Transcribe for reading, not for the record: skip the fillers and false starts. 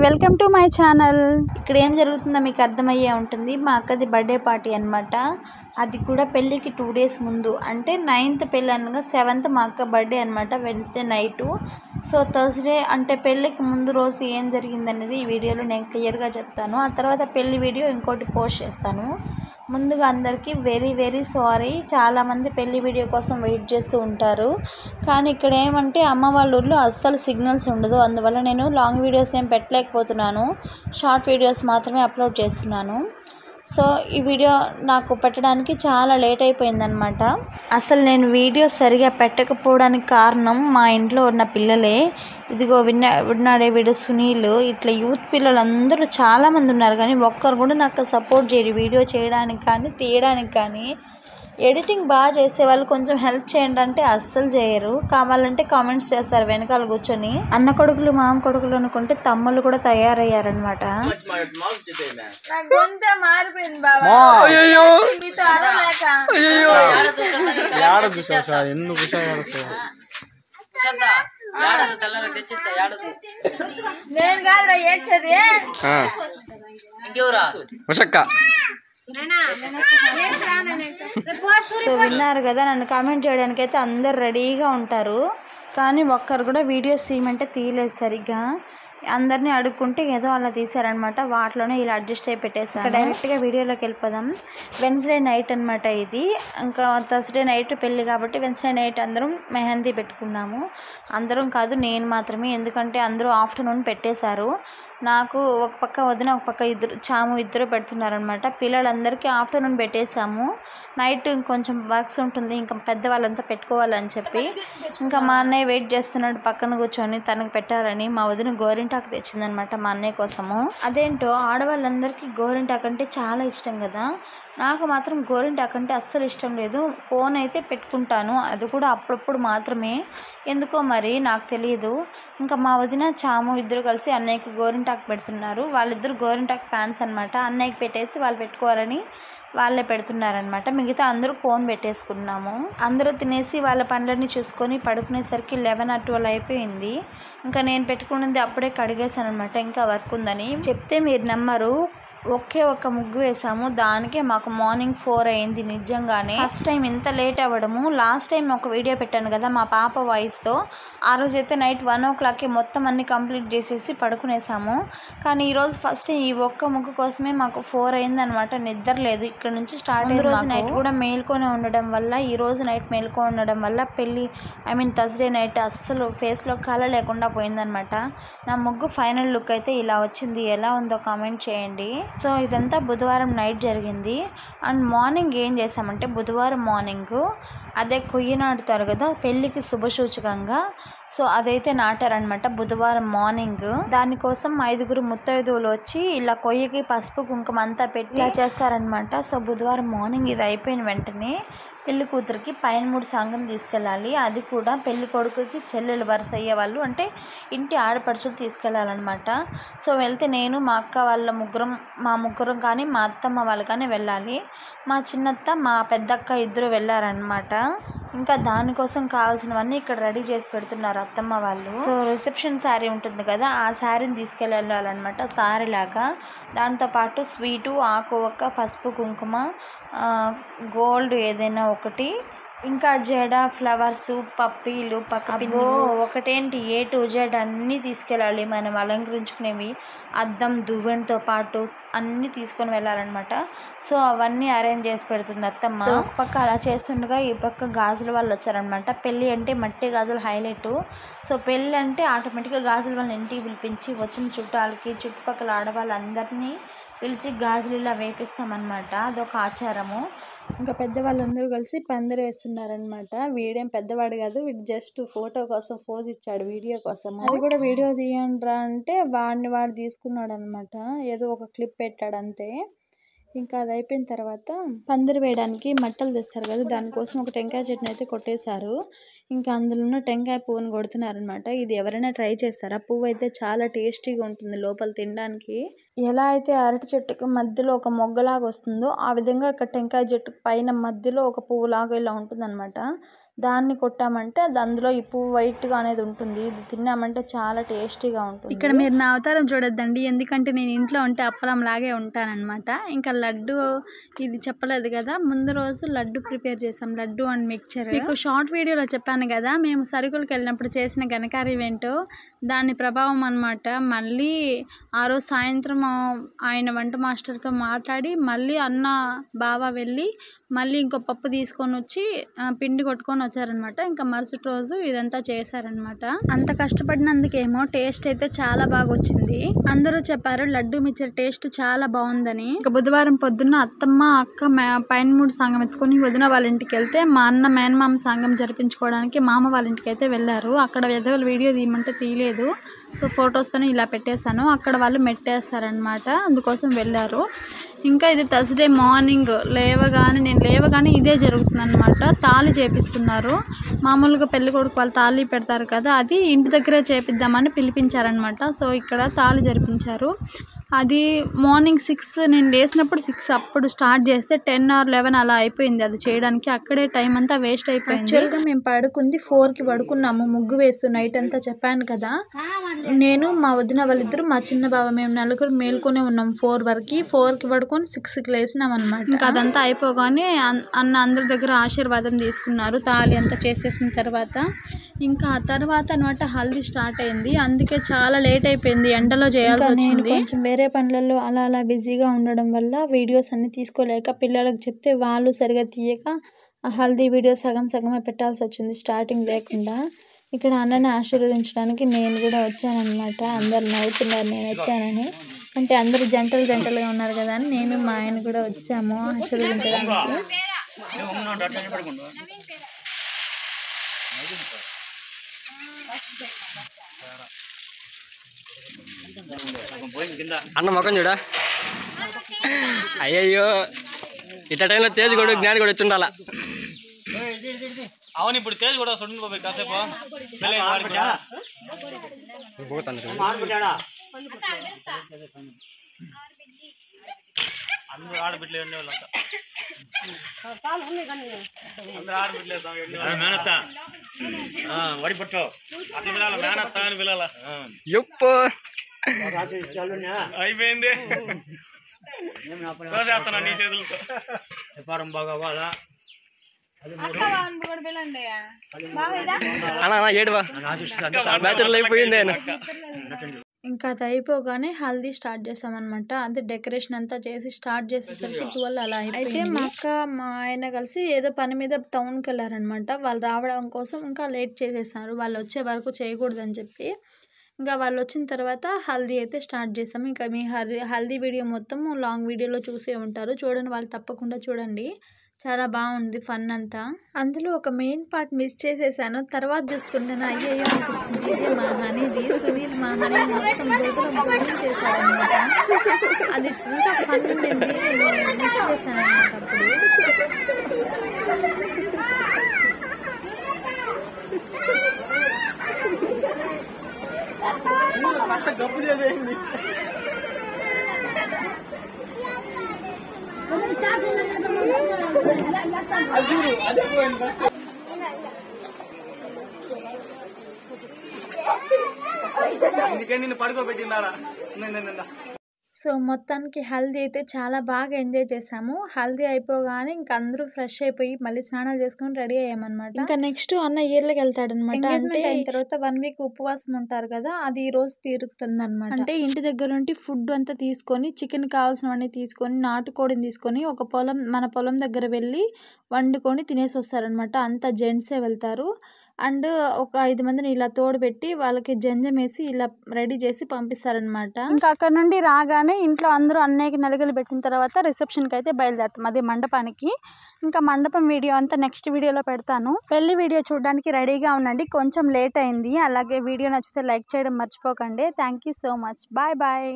Welcome to my channel. ఇక్కడ ఏం జరుగుతుందో మీకు అర్థమయ్యే ఉంటుంది. మా అక్కది బర్త్డే పార్టీ అనమాట. అది కూడా పెళ్ళికి 2 days ముందు, అంటే 9th పెళ్ళి అనగా 7th మా అక్క బర్త్డే అనమాట, వెన్స్డే నైటు. సో థర్స్డే అంటే పెళ్ళికి ముందు రోజు ఏం జరిగిందనేది ఈ వీడియోలో నేను క్లియర్గా చెప్తాను. ఆ తర్వాత పెళ్ళి వీడియో ఇంకోటి పోస్ట్ చేస్తాను. ముందుగా అందరికీ వెరీ సారీ. చాలామంది పెళ్లి వీడియో కోసం వెయిట్ చేస్తూ ఉంటారు. కానీ ఇక్కడ ఏమంటే అమ్మ వాళ్ళ ఊర్లో అస్సలు సిగ్నల్స్ ఉండదు. అందువల్ల నేను లాంగ్ వీడియోస్ ఏం పెట్టలేకపోతున్నాను. షార్ట్ వీడియోస్ మాత్రమే అప్లోడ్ చేస్తున్నాను. సో ఈ వీడియో నాకు పెట్టడానికి చాలా లేట్ అయిపోయిందనమాట. అసలు నేను వీడియో సరిగా పెట్టకపోవడానికి కారణం మా ఇంట్లో ఉన్న పిల్లలే. ఇదిగో విన్నాడే వీడు సునీల్, ఇట్లా యూత్ పిల్లలు అందరూ చాలామంది ఉన్నారు. కానీ ఒక్కరు కూడా నాకు సపోర్ట్ చేయరు వీడియో చేయడానికి కానీ తీయడానికి కానీ. ఎడిటింగ్ బాగా చేసేవాళ్ళు కొంచెం హెల్ప్ చేయండి అంటే అస్సలు చేయరు. కావాలంటే కామెంట్స్ చేస్తారు వెనకాల కూర్చొని. అన్న కొడుకులు మామ కొడుకులు అనుకుంటే తమ్ముళ్ళు కూడా తయారయ్యారనమాట. నేను కాదు ఏడ్చేది. సో విన్నారు కదా, నన్ను కామెంట్ చేయడానికి అయితే అందరు రెడీగా ఉంటారు. కానీ ఒక్కరు కూడా వీడియోస్ తీయమంటే తీయలేదు సరిగ్గా. అందరినీ అడుక్కుంటే ఏదో అలా తీసారనమాట. వాటిలోనే ఇలా అడ్జస్ట్ అయి పెట్టేశారు. డైరెక్ట్గా వీడియోలోకి వెళ్ళిపోదాం. వెన్స్డే నైట్ అనమాట ఇది. ఇంకా థర్స్డే నైట్ పెళ్ళి కాబట్టి వెన్స్డే నైట్ అందరం మెహందీ పెట్టుకున్నాము. అందరం కాదు, నేను మాత్రమే. ఎందుకంటే అందరూ ఆఫ్టర్నూన్ పెట్టేశారు. నాకు ఒక పక్క వదిన ఒక పక్క ఇద్దరు పెడుతున్నారనమాట. పిల్లలందరికీ ఆఫ్టర్నూన్ పెట్టేశాము. నైట్ ఇంకొంచెం వర్క్స్ ఉంటుంది, ఇంకా పెద్దవాళ్ళంతా పెట్టుకోవాలని చెప్పి. ఇంకా మా అన్నయ్య వెయిట్ చేస్తున్నాడు పక్కన కూర్చొని తనకు పెట్టాలని. మా వదిన గోరింటాకు తెచ్చిందనమాట మా అన్నయ్య కోసము. అదేంటో ఆడవాళ్ళందరికీ గోరింటాకు అంటే చాలా ఇష్టం కదా. నాకు మాత్రం గోరింటాకు అంటే అస్సలు ఇష్టం లేదు. కోన్ అయితే పెట్టుకుంటాను, అది కూడా అప్పుడప్పుడు మాత్రమే. ఎందుకో మరి నాకు తెలియదు. ఇంకా మా వదిన చాము ఇద్దరు కలిసి అన్నయ్యకి గోరింటాకు పెడుతున్నారు. వాళ్ళిద్దరు గోరింటాకు ఫ్యాన్స్ అనమాట. అన్నయ్యకి పెట్టేసి వాళ్ళు పెట్టుకోవాలని వాళ్ళే పెడుతున్నారనమాట. మిగతా అందరూ కోన్ పెట్టేసుకున్నాము. అందరూ తినేసి వాళ్ళ పనులన్నీ చూసుకొని పడుకునేసరికి 11 or 12 అయిపోయింది. ఇంకా నేను పెట్టుకున్నది అప్పుడే కడిగేశాను అనమాట, ఇంకా వర్క్ ఉందని. చెప్తే మీరు నమ్మరు, ఒకే ఒక్క ముగ్గు వేసాము, దానికే మాకు మార్నింగ్ 4 అయింది. నిజంగానే ఫస్ట్ టైం ఇంత లేట్ అవ్వడము. లాస్ట్ టైం ఒక వీడియో పెట్టాను కదా మా పాప వాయిస్తో, ఆ రోజైతే నైట్ 1 o'clockకి మొత్తం అన్ని కంప్లీట్ చేసేసి పడుకునేసాము. కానీ ఈరోజు ఫస్ట్ టైం ఈ ఒక్క ముగ్గు కోసమే మాకు 4 అయిందనమాట. నిద్ర లేదు. ఇక్కడ నుంచి స్టార్ట్ అయ్యింది. రోజు నైట్ కూడా మేల్కొని ఉండడం వల్ల, ఈ రోజు నైట్ మేల్కొని ఉండడం వల్ల థర్స్డే నైట్ అస్సలు ఫేస్లో కళ లేకుండా పోయిందనమాట. నా ముగ్గు ఫైనల్ లుక్ అయితే ఇలా వచ్చింది. ఎలా ఉందో కామెంట్ చేయండి. సో ఇదంతా బుధవారం నైట్ జరిగింది. అండ్ మార్నింగ్ ఏం చేసామంటే, బుధవారం మార్నింగ్ అదే కొయ్యి నాటుతారు కదా పెళ్ళికి శుభసూచకంగా, సో అదైతే నాటారనమాట బుధవారం మార్నింగ్. దానికోసం 5 ముత్తైదువులు వచ్చి ఇలా కొయ్యకి పసుపు కుంకుమ అంతా పెట్టి ఇలా చేస్తారనమాట. సో బుధవారం మార్నింగ్ ఇది అయిపోయిన వెంటనే పెళ్లి కూతురికి పైన 3 సంఘం తీసుకెళ్ళాలి. అది కూడా పెళ్లి కొడుకుకి చెల్లెలు వరుస అయ్యే వాళ్ళు, అంటే ఇంటి ఆడపడుచులు తీసుకెళ్ళాలన్నమాట. సో వెళ్తే నేను మా అక్క వాళ్ళ ముగ్గురం కానీ మా అత్తమ్మ వాళ్ళు కానీ వెళ్ళాలి. మా చిన్నత్త మా పెద్దక్క ఇద్దరు వెళ్ళారనమాట. ఇంకా దానికోసం కావాల్సినవన్నీ ఇక్కడ రెడీ చేసి పెడుతున్నారు అత్తమ్మ వాళ్ళు. సో రిసెప్షన్ శారీ ఉంటుంది కదా, ఆ శారీని తీసుకెళ్ళాలన్నమాట, శారీ లాగా. దాంతోపాటు స్వీటు, ఆకు ఒక్క, పసుపు కుంకుమ, గోల్డ్ ఏదైనా ఒకటి, ఇంకా జడ, ఫ్లవర్సు, పప్పీలు, పక్కపిన్నులు, ఒకటేంటి A to Z అన్నీ తీసుకెళ్ళాలి. మనం అలంకరించుకునేవి, అద్దం, దువ్వెనతో పాటు అన్నీ తీసుకొని వెళ్ళాలన్నమాట. సో అవన్నీ అరేంజ్ చేసి పెడుతుంది అత్తమ్మ. ఒక పక్క అలా చేస్తుండగా ఈ పక్క గాజుల వాళ్ళు వచ్చారనమాట. పెళ్ళి అంటే మట్టి గాజులు హైలైట్. సో పెళ్ళి అంటే ఆటోమేటిక్గా గాజుల వాళ్ళని ఇంటికి పిలిపించి వచ్చిన చుట్టాలకి, చుట్టుపక్కల ఆడవాళ్ళందరినీ పిలిచి గాజులు ఇలా వేపిస్తామన్నమాట. అదొక ఆచారము. ఇంకా పెద్దవాళ్ళందరూ కలిసి పందిరి వేస్తున్నారనమాట. వీడేం పెద్దవాడు కాదు, వీడు జస్ట్ ఫోటో కోసం పోజ్ ఇచ్చాడు వీడియో కోసం. అది కూడా వీడియో తీయండిరా అంటే వాడు తీసుకున్నాడు అనమాట. ఏదో ఒక క్లిప్ పెట్టాడు అంతే. ఇంకా అది అయిపోయిన తర్వాత పందిరి వేయడానికి మట్టలు తెస్తారు కదా, దానికోసం ఒక టెంకాయ చెట్టుని అయితే కొట్టేశారు. ఇంకా అందులో టెంకాయ పువ్వుని కొడుతున్నారనమాట. ఇది ఎవరైనా ట్రై చేస్తారా? పువ్వు అయితే చాలా టేస్టీగా ఉంటుంది లోపల తినడానికి. ఎలా అయితే అరటి చెట్టుకి మధ్యలో ఒక మొగ్గలాగా వస్తుందో ఆ విధంగా ఇక్కడ టెంకాయ చెట్టుకు పైన మధ్యలో ఒక పువ్వులాగా ఇలా ఉంటుందన్నమాట. దాన్ని కొట్టామంటే అది అందులో ఈ పువ్వు వైట్గా అనేది ఉంటుంది. ఇది తిన్నామంటే చాలా టేస్టీగా ఉంటుంది. ఇక్కడ మీరు నా అవతారం చూడొద్దండి, ఎందుకంటే నేను ఇంట్లో ఉంటే అప్పలం లాగే ఉంటానన్నమాట. ఇంకా లడ్డు ఇది చెప్పలేదు కదా, ముందు రోజు లడ్డు ప్రిపేర్ చేసాం, లడ్డు అండ్ మిక్చర్. మీకు షార్ట్ వీడియోలో చెప్పాను కదా, మేము సరుకులకు వెళ్ళినప్పుడు చేసిన ఘనకార్యం ఈవెంట్ దాని ప్రభావం అన్నమాట. మళ్ళీ ఆ రోజు సాయంత్రం ఆయన వంట మాస్టర్తో మాట్లాడి మళ్ళీ అన్న బావ వెళ్ళి మళ్ళీ ఇంకో పప్పు తీసుకొని వచ్చి పిండి కొట్టుకొని వచ్చారనమాట. ఇంకా మరుసటి రోజు ఇదంతా చేశారనమాట. అంత కష్టపడినందుకేమో టేస్ట్ అయితే చాలా బాగా వచ్చింది. అందరూ చెప్పారు లడ్డు మిక్చర్ టేస్ట్ చాలా బాగుందని. ఇంకా బుధవారం పొద్దున్న అత్తమ్మ అక్క పైన 3 సంఘం ఎత్తుకొని వదిన వాళ్ళ ఇంటికి వెళ్తే మా అన్న మేనమామ సంఘం జరిపించుకోవడానికి మామ వాళ్ళ ఇంటికి అయితే వెళ్ళారు. అక్కడ వెదవులు వీడియో తీయమంటే తీయలేదు, సో ఫొటోస్తోనే ఇలా పెట్టేశాను. అక్కడ వాళ్ళు మెట్టేస్తారనమాట, అందుకోసం వెళ్ళారు. ఇంకా ఇది థర్స్డే మార్నింగ్ నేను లేవగానే ఇదే జరుగుతుంది అనమాట. తాళి చేపిస్తున్నారు. మామూలుగా పెళ్లి కొడుకు వాళ్ళు తాళి పెడతారు కదా, అది ఇంటి దగ్గరే చేపిద్దామని పిలిపించారనమాట. సో ఇక్కడ తాళి జరిపించారు. అది మార్నింగ్ 6 నేను లేసినప్పుడు 6 అప్పుడు స్టార్ట్ చేస్తే 10 or 11 అలా అయిపోయింది అది చేయడానికి. అక్కడే టైం అంతా వేస్ట్ అయిపోయింది. యాక్చువల్గా మేము పడుకుంది 4కి పడుకున్నాము, ముగ్గు వేస్తూ నైట్ అంతా చెప్పాను కదా. నేను మా వదిన వాళ్ళిద్దరు మా చిన్న బావ మేము నలుగురు మేల్కొనే ఉన్నాం 4 వరకు. 4కి పడుకొని 6కి లేసినాం అనమాట. ఇంకా అదంతా అయిపోగానే అన్న అందరి దగ్గర ఆశీర్వాదం తీసుకున్నారు తాళి అంతా చేసేసిన తర్వాత. ఇంకా ఆ తర్వాత అనమాట హల్దీ స్టార్ట్ అయింది. అందుకే చాలా లేట్ అయిపోయింది, ఎండలో చేయాల్సి వచ్చింది. కొంచెం వేరే పనులలో అలా బిజీగా ఉండడం వల్ల వీడియోస్ అన్ని తీసుకోలేక పిల్లలకు చెప్తే వాళ్ళు సరిగా తీయక ఆ హల్దీ వీడియో సగమే పెట్టాల్సి వచ్చింది, స్టార్టింగ్ లేకుండా. ఇక్కడ అన్నని ఆశీర్వదించడానికి నేను కూడా వచ్చానమాట. అందరు నవ్వుతున్నారు నేను వచ్చానని, అంటే అందరూ జంటలుగా ఉన్నారు కదా అని నేను మా ఆయన కూడా వచ్చాము ఆశీర్వదించడానికి. అన్న మొక్కం చూడా, అయ్యయ్యో ఇట్ట టైంలో తేజ్ కూడా జ్ఞాని కూడా వచ్చి ఉండాలా. అవును ఇప్పుడు తేజ్ కూడా వస్తుంది బాబాయ్ కాసేపు. అందరూ ఆడబిడ్డలే ఉండేవాళ్ళంతా, అందరూ ఆడబిడ్డలే. మేనత్త వడి పట్టు అట్లా పిలాల, మేనత్త అని పిలాల. ఎప్పు అయిపోయింది, చేస్తాను నీ చేతులతో. వ్యాపారం బాగా అవ్వాలా. ఏడువా బ్యాచులర్ అయిపోయింది. ఇంకా అది అయిపోగానే హల్దీ స్టార్ట్ చేసామన్నమాట. అంటే డెకరేషన్ అంతా చేసి స్టార్ట్ చేసేసరికి 12 అలా అయిపోయింది. అయితే మా అక్క మా ఆయన కలిసి ఏదో పని మీద టౌన్కి వెళ్ళారనమాట. వాళ్ళు రావడం కోసం ఇంకా లేట్ చేసేసారు, వాళ్ళు వచ్చే వరకు చేయకూడదని చెప్పి. ఇంకా వాళ్ళు వచ్చిన తర్వాత హల్దీ అయితే స్టార్ట్ చేసాము. ఇంకా మీ హల్దీ వీడియో మొత్తం లాంగ్ వీడియోలో చూసే ఉంటారు, చూడండి వాళ్ళు తప్పకుండా చూడండి, చాలా బాగుంది ఫన్ అంతా. అందులో ఒక మెయిన్ పార్ట్ మిస్ చేసేసాను, తర్వాత చూసుకుంటాను అయ్యయ్యో అనిపించింది. ఇదే మా హనీది, సునీల్ మా హనీ మొత్తం బోధం చేశారనమాట. అది ఇంకా ఫన్ ఉండింది, నేను మిస్ చేశాను అనమాట అప్పుడు. సో మొత్తానికి హల్దీ అయితే చాలా బాగా ఎంజాయ్ చేసాము. హల్దీ అయిపోగానే ఇంకా అందరూ ఫ్రెష్ అయిపోయి మళ్ళీ స్నానాలు చేసుకొని రెడీ అయ్యామన్నమాట. ఇంకా నెక్స్ట్ అన్న ఇయర్లోకి వెళ్తాడనమాట. ఎంగేజ్మెంట్ అయిన తర్వాత 1 week ఉపవాసం ఉంటారు కదా, అది ఈ రోజు తీరుతుంది అనమాట. అంటే ఇంటి దగ్గర నుండి ఫుడ్ అంతా తీసుకొని, చికెన్ కావాల్సినవన్నీ తీసుకొని, నాటుకోడిని తీసుకొని మన పొలం దగ్గర వెళ్ళి వండుకొని తినేసి వస్తారనమాట. అంతా జెంట్సే వెళ్తారు. అండ్ ఒక 5 మందిని ఇలా తోడుపెట్టి వాళ్ళకి జంజం వేసి ఇలా రెడీ చేసి పంపిస్తారనమాట. ఇంకా అక్కడ నుండి రాగానే ఇంట్లో అందరూ అన్నయ్యకి నలుగులు పెట్టిన తర్వాత రిసెప్షన్కి అయితే బయలుదేరుతాం, అదే మండపానికి. ఇంకా మండపం వీడియో అంతా నెక్స్ట్ వీడియోలో పెడతాను. పెళ్లి వీడియో చూడడానికి రెడీగా ఉండండి, కొంచెం లేట్ అయింది. అలాగే వీడియో నచ్చితే లైక్ చేయడం మర్చిపోకండి. Thank you so much, bye bye.